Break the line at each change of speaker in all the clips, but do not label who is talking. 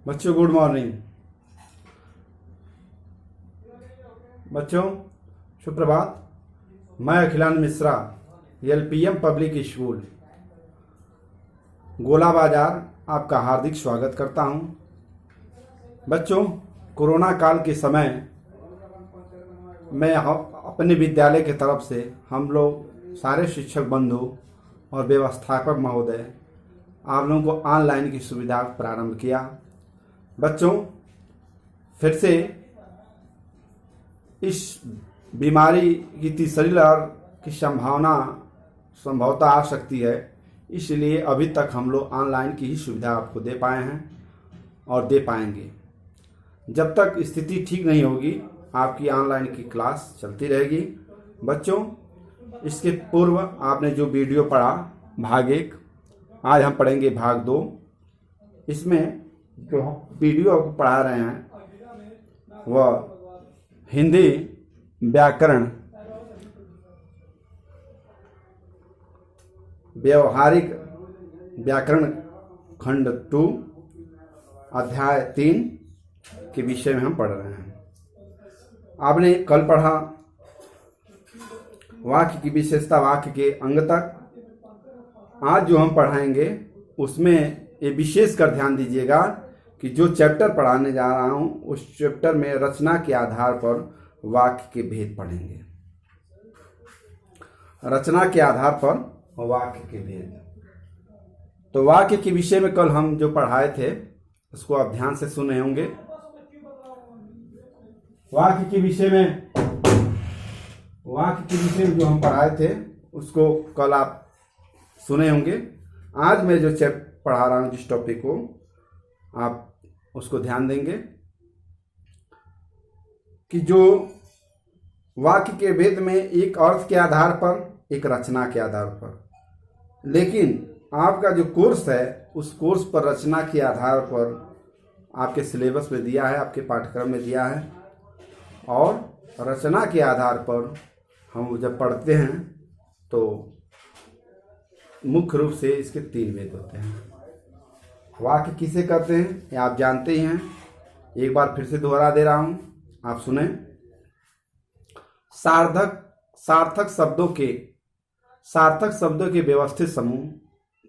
बच्चों good morning. बच्चों सुप्रभात। मैं Akhilanand Mishra, LPM public school गोला बाजार आपका हार्दिक स्वागत करता हूं। बच्चों, कोरोना काल के समय मैं अपने विद्यालय की तरफ से हम लोग सारे शिक्षक बंधु और व्यवस्थापक महोदय आप लोगों को ऑनलाइन की सुविधा प्रारंभ किया। बच्चों, फिर से इस बीमारी की तीसरी लहर की संभवता आ सकती है, इसलिए अभी तक हम लोग ऑनलाइन की ही सुविधा आपको दे पाए हैं और दे पाएंगे। जब तक स्थिति ठीक नहीं होगी आपकी ऑनलाइन की क्लास चलती रहेगी। बच्चों, इसके पूर्व आपने जो वीडियो पढ़ा भाग 1, आज हम पढ़ेंगे भाग 2। इसमें जो हम वीडियो पढ़ा रहे हैं वह हिंदी व्याकरण व्यवहारिक व्याकरण खंड 2 अध्याय 3 के विषय में हम पढ़ रहे हैं। आपने कल पढ़ा वाक्य की विशेषता, वाक्य के अंग तक। आज जो हम पढ़ाएंगे उसमें ये विशेष कर ध्यान दीजिएगा कि जो चैप्टर पढ़ाने जा रहा हूं उस चैप्टर में रचना के आधार पर वाक्य के भेद पढ़ेंगे। रचना के आधार पर वाक्य के भेद। तो वाक्य के विषय में कल हम जो पढ़ाए थे उसको आप ध्यान से सुने होंगे। वाक्य के विषय में जो हम पढ़ाए थे उसको कल आप सुने होंगे। आज मैं जो चैप्टर पढ़ा रहा हूं, जिस टॉपिक को, आप उसको ध्यान देंगे कि जो वाक्य के भेद में एक अर्थ के आधार पर, एक रचना के आधार पर, लेकिन आपका जो कोर्स है उस कोर्स पर रचना के आधार पर आपके सिलेबस में दिया है, आपके पाठ्यक्रम में दिया है। और रचना के आधार पर हम जब पढ़ते हैं तो मुख्य रूप से इसके 3 भेद होते हैं। वाक्य किसे कहते हैं ये आप जानते ही हैं, एक बार फिर से दोहरा दे रहा हूं, आप सुने। सार्थक शब्दों के व्यवस्थित समूह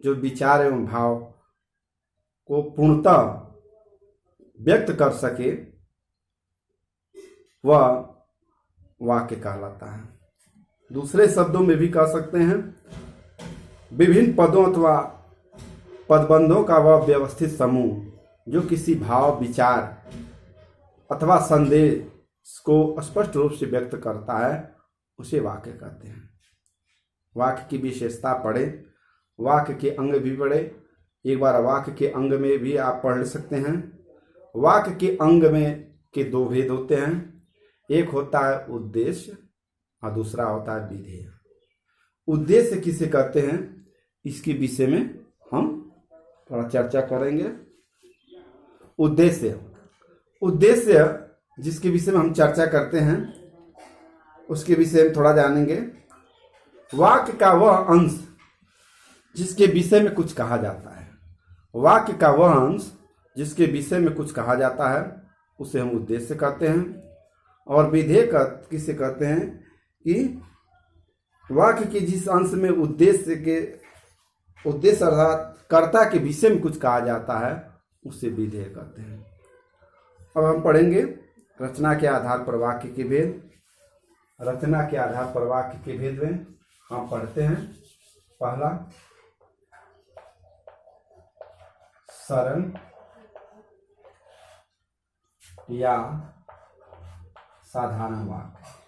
जो विचार एवं भाव को पूर्णतः व्यक्त कर सके वह वाक्य कहलाता है। दूसरे शब्दों में भी कह सकते हैं, विभिन्न पदों अथवा पदबंधों का वह व्यवस्थित समूह जो किसी भाव, विचार अथवा संदेश को स्पष्ट रूप से व्यक्त करता है उसे वाक्य कहते हैं। वाक्य की विशेषता पढ़े, वाक्य के अंग भी पढ़े। एक बार वाक्य के अंग में भी आप पढ़ सकते हैं। वाक्य के अंग में के 2 भेद होते हैं, एक होता है उद्देश्य और दूसरा होता है विधेय। उद्देश्य किसे कहते हैं इसके विषय में हम थोड़ा चर्चा करेंगे। उद्देश्य जिसके विषय में हम चर्चा करते हैं उसके विषय में थोड़ा जानेंगे। वाक्य का वह अंश जिसके विषय में कुछ कहा जाता है, वाक्य का वह अंश जिसके विषय में कुछ कहा जाता है उसे हम उद्देश्य कहते हैं। और विधेय किसे कहते हैं कि वाक्य के जिस अंश में उद्देश्य अर्थात कर्ता के विषय में कुछ कहा जाता है उसे विधेय कहते हैं। अब हम पढ़ेंगे रचना के आधार पर वाक्य के भेद। रचना के आधार पर वाक्य के भेद में हम पढ़ते हैं, पहला सरल या साधारण वाक्य।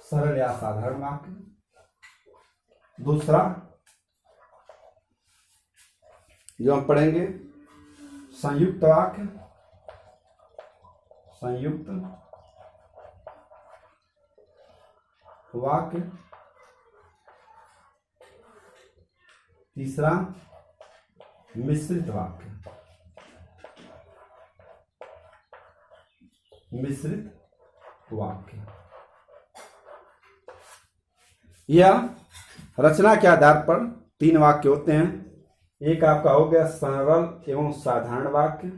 सरल या साधारण वाक्य। दूसरा जो हम पढ़ेंगे संयुक्त वाक्य, संयुक्त वाक्य। तीसरा मिश्रित वाक्य, मिश्रित वाक्य। यह रचना के आधार पर 3 वाक्य होते हैं। एक आपका हो गया सरल एवं साधारण वाक्य,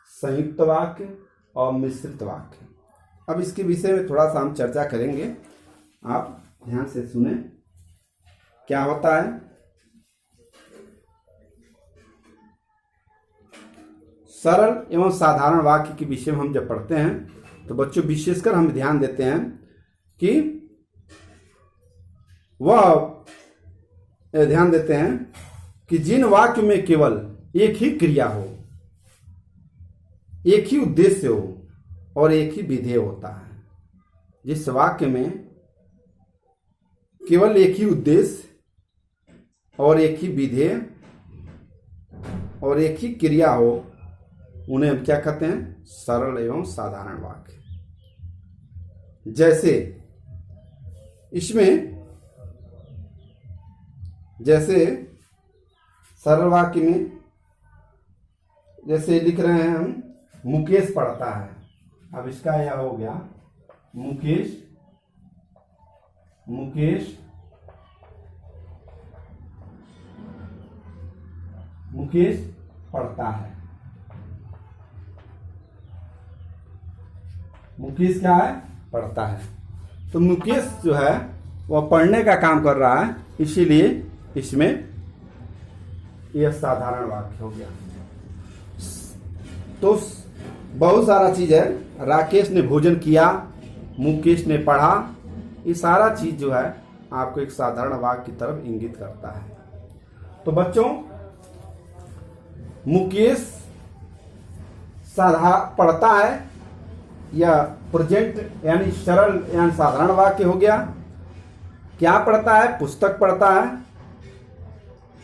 संयुक्त वाक्य और मिश्रित वाक्य। अब इसके विषय में थोड़ा सा हम चर्चा करेंगे, आप ध्यान से सुने क्या होता है। सरल एवं साधारण वाक्य के विषय में हम जब पढ़ते हैं तो बच्चों विशेषकर हम ध्यान देते हैं कि ध्यान देते हैं कि जिन वाक्य में केवल एक ही क्रिया हो, एक ही उद्देश्य हो और एक ही विधेय होता है। जिस वाक्य में केवल एक ही उद्देश्य और एक ही विधेय और एक ही क्रिया हो, उन्हें हम क्या कहते हैं? सरल एवं साधारण वाक्य। जैसे इसमें सरल वाक्य में जैसे लिख रहे हैं हम, मुकेश पढ़ता है। अब इसका यह हो गया मुकेश पढ़ता है। मुकेश क्या है? पढ़ता है। तो मुकेश जो है वह पढ़ने का काम कर रहा है, इसीलिए इसमें यह साधारण वाक्य हो गया। तो बहुत सारा चीज है, राकेश ने भोजन किया, मुकेश ने पढ़ा, ये सारा चीज जो है आपको एक साधारण वाक्य की तरफ इंगित करता है। तो बच्चों, मुकेश पढ़ता है, यह प्रेजेंट यानी सरल यानी साधारण वाक्य हो गया। क्या पढ़ता है? पुस्तक पढ़ता है।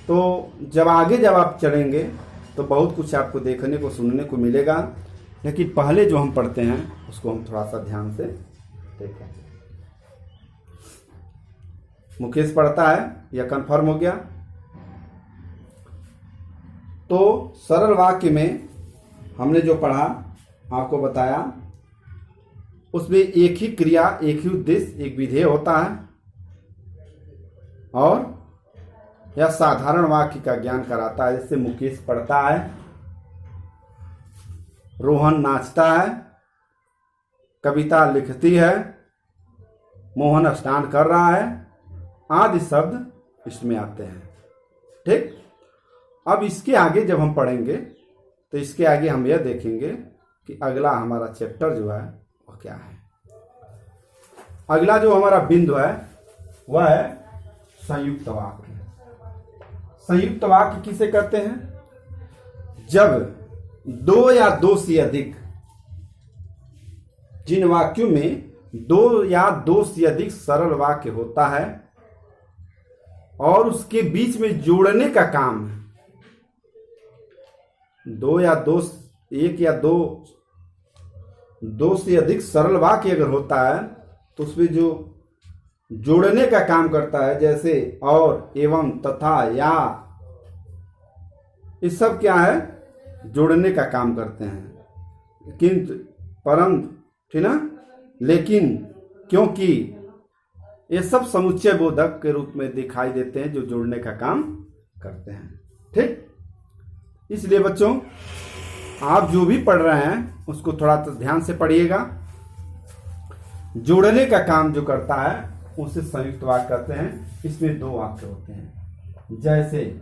तो जब आप चलेंगे तो बहुत कुछ आपको देखने को सुनने को मिलेगा, लेकिन पहले जो हम पढ़ते हैं उसको हम थोड़ा सा ध्यान से देखें। मुकेश पढ़ता है, यह कंफर्म हो गया। तो सरल वाक्य में हमने जो पढ़ा, आपको बताया, उसमें एक ही क्रिया, एक ही उद्देश्य, एक विधेय होता है। और यह साधारण वाक्य का ज्ञान कराता है। जैसे मुकेश पढ़ता है, रोहन नाचता है, कविता लिखती है, मोहन स्नान कर रहा है, आदि शब्द इसमें आते हैं। ठीक। अब इसके आगे जब हम पढ़ेंगे तो इसके आगे हम यह देखेंगे कि अगला हमारा चैप्टर जो है वह क्या है। अगला जो हमारा बिंदु है वह है संयुक्त वाक्य। संयुक्त वाक्य किसे कहते हैं? जब दो या दो से अधिक, जिन वाक्यों में दो या दो से अधिक सरल वाक्य होता है और उसके बीच में जोड़ने का काम है। एक या दो से अधिक सरल वाक्य अगर होता है तो उसमें जो जोड़ने का काम करता है, जैसे और, एवं, तथा, या, ये सब क्या है? जोड़ने का काम करते हैं। किंतु, परंतु, ठीक ना, लेकिन, क्योंकि, ये सब समुच्चय बोधक के रूप में दिखाई देते हैं जो जोड़ने का काम करते हैं। ठीक। इसलिए बच्चों, आप जो भी पढ़ रहे हैं उसको थोड़ा तो ध्यान से पढ़िएगा। जोड़ने का काम जो करता है उसे संयुक्त वाक्य कहते हैं। इसमें दो वाक्य होते हैं। जैसे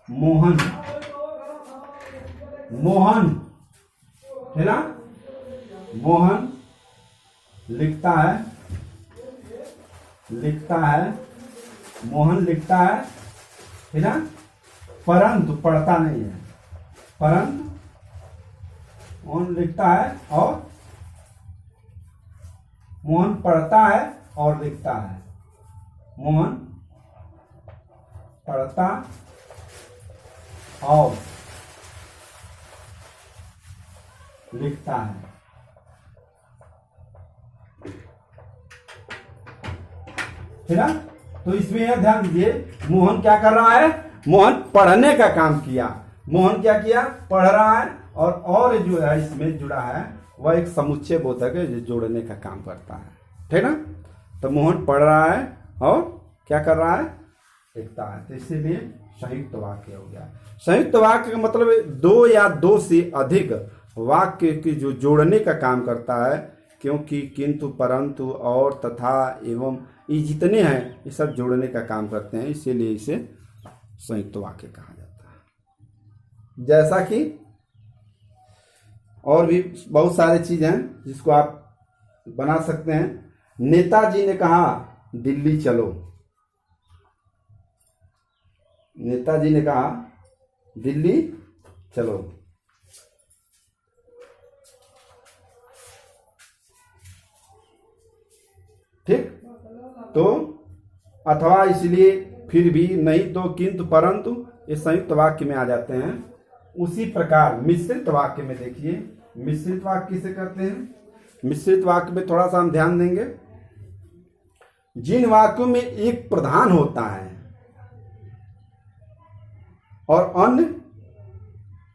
मोहन है ना, मोहन लिखता है, मोहन लिखता है ना, परंतु पढ़ता नहीं है। परंतु मोहन लिखता है और मोहन पढ़ता है और लिखता है। मोहन पढ़ता और लिखता है। है ना। तो इसमें यह ध्यान दीजिए, मोहन क्या कर रहा है? मोहन पढ़ने का काम किया। मोहन क्या किया? पढ़ रहा है। और जो है इसमें जुड़ा है वह एक समुच्चय बोधक है जो जोड़ने का काम करता है। ठीक ना। तो मोहन पढ़ रहा है और क्या कर रहा है, लिखता है। तो इसीलिए संयुक्त वाक्य हो गया। संयुक्त वाक्य का मतलब दो या दो से अधिक वाक्य की जो जोड़ने का काम करता है, क्योंकि किंतु परंतु और तथा एवं ये जितने हैं ये सब जोड़ने का काम करते हैं, इसीलिए इसे संयुक्त वाक्य कहा जाता है। जैसा कि और भी बहुत सारे चीज हैं जिसको आप बना सकते हैं। नेताजी ने कहा दिल्ली चलो। नेताजी ने कहा दिल्ली चलो। ठीक। तो अथवा, इसलिए, फिर भी, नहीं तो, किंतु, परंतु ये संयुक्त वाक्य में आ जाते हैं। उसी प्रकार मिश्रित वाक्य में देखिए, मिश्रित वाक्य किसे कहते हैं। मिश्रित वाक्य में थोड़ा सा हम ध्यान देंगे। जिन वाक्यों में एक प्रधान होता है और अन्य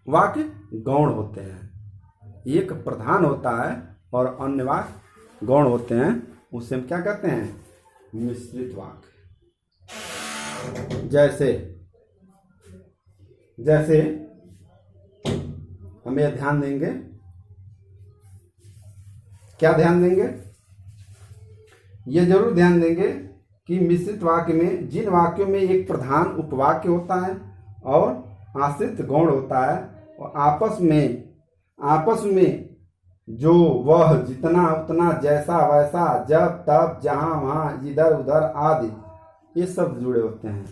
वाक्य गौण होते हैं। एक प्रधान होता है और अन्य वाक्य गौण होते हैं, उसे हम क्या कहते हैं, मिश्रित वाक्य। जैसे हम यह ध्यान देंगे, क्या ध्यान देंगे, ये जरूर ध्यान देंगे कि मिश्रित वाक्य में जिन वाक्यों में एक प्रधान उपवाक्य होता है और आश्रित गौण होता है, और आपस में जो, वह, जितना, उतना, जैसा, वैसा, जब, तब, जहां, वहां, इधर, उधर आदि ये सब जुड़े होते हैं।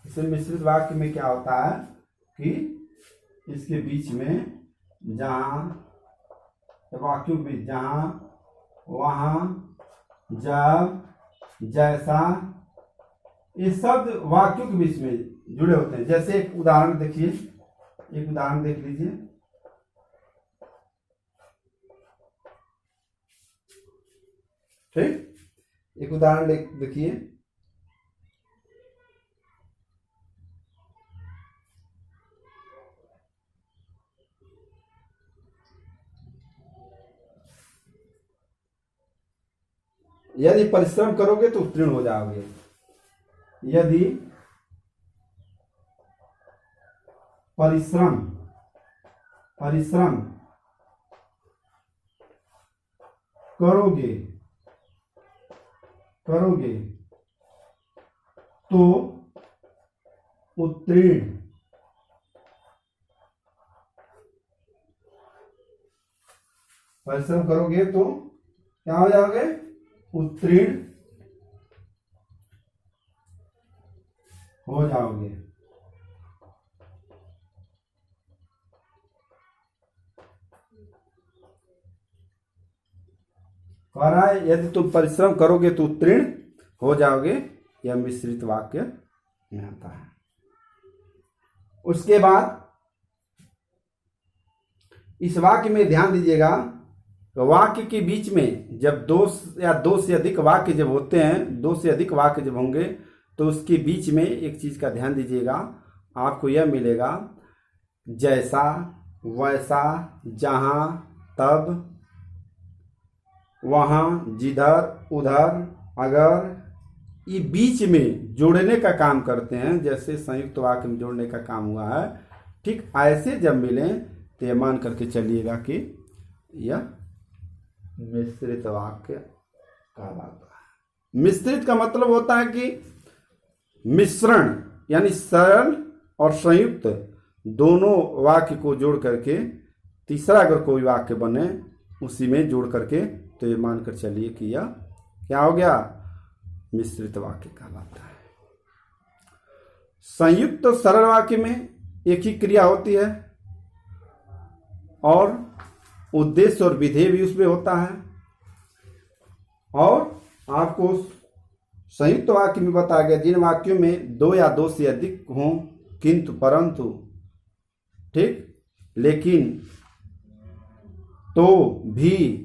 इसे मिश्रित वाक्य में क्या होता है कि इसके बीच में जहां, वाक्यों के जहां, वहां, जब, जैसा, ये शब्द वाक्यों के बीच में जुड़े होते हैं। जैसे एक उदाहरण देखिए, एक उदाहरण देख लीजिए। ठीक, एक उदाहरण देखिए। यदि परिश्रम करोगे तो उत्तीर्ण हो जाओगे। यदि परिश्रम करोगे तो उत्तीर्ण परिश्रम करोगे तो क्या हो जाओगे, उत्तीर्ण हो जाओगे। कह रहा है यदि तुम परिश्रम करोगे तो उत्तीर्ण हो जाओगे। यह मिश्रित वाक्य में आता है। उसके बाद इस वाक्य में ध्यान दीजिएगा, वाक्य के बीच में जब दो या दो से अधिक वाक्य जब होते हैं, दो से अधिक वाक्य जब होंगे तो उसके बीच में एक चीज का ध्यान दीजिएगा, आपको यह मिलेगा जैसा, वैसा, जहां, तब, वहां, जिधर, उधर, अगर, ये बीच में जोड़ने का काम करते हैं। जैसे संयुक्त वाक्य में जोड़ने का काम हुआ है, ठीक ऐसे जब मिले तो यह मान करके चलिएगा कि यह मिश्रित वाक्य कहलाता है। मिश्रित का मतलब होता है कि मिश्रण, यानी सरल और संयुक्त दोनों वाक्य को जोड़ करके तीसरा अगर कोई वाक्य बने उसी में जोड़ करके, तो ये मानकर चलिए कि यह क्या हो गया, मिश्रित वाक्य कहलाता है। संयुक्त तो सरल वाक्य में एक ही क्रिया होती है और उद्देश्य और विधेय भी उसमें होता है। और आपको संयुक्त वाक्य में बताया गया जिन वाक्यों में दो या दो से अधिक हों, किंतु, परंतु, ठीक, लेकिन, तो, भी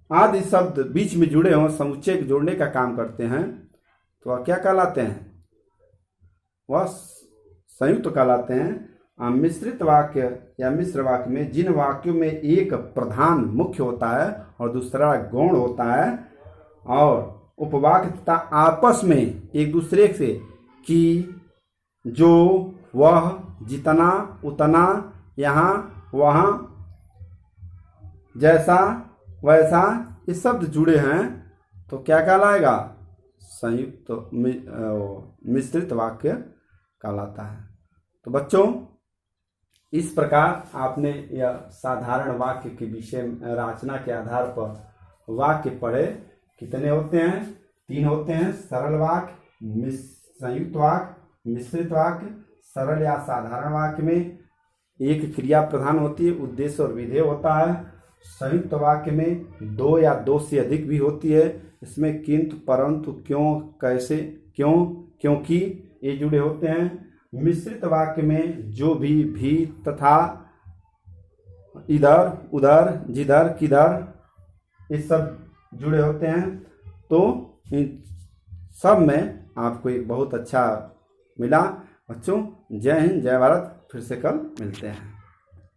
आदि शब्द बीच में जुड़े हों, समुच्चय जोड़ने का काम करते हैं, तो वह क्या कहलाते हैं, वह संयुक्त कहलाते हैं। मिश्रित वाक्य या मिश्र वाक्य में जिन वाक्यों में एक प्रधान मुख्य होता है और दूसरा गौण होता है और उपवाक्य तथा आपस में एक दूसरे से कि, जो, वह, जितना, उतना, यहाँ, वहाँ, जैसा, वैसा, ये शब्द जुड़े हैं तो क्या कहलाएगा? संयुक्त मिश्रित वाक्य कहलाता है। तो बच्चों, इस प्रकार आपने यह साधारण वाक्य के विषय रचना के आधार पर वाक्य पढ़े। कितने होते हैं? 3 होते हैं। सरल वाक्य, संयुक्त वाक्य, मिश्रित वाक्य। सरल या साधारण वाक्य में एक क्रिया प्रधान होती है, उद्देश्य और विधेय होता है। संयुक्त वाक्य में 2 या 2 से अधिक भी होती है। इसमें किंतु, परंतु, क्यों, कैसे, क्यों, क्योंकि ये जुड़े होते हैं। मिश्रित वाक्य में जो भी तथा, इधर, उधर, जिधर, किधर, ये सब जुड़े होते हैं। तो इन सब में आपको एक बहुत अच्छा मिला। बच्चों, जय हिंद, जय भारत। फिर से कल मिलते हैं।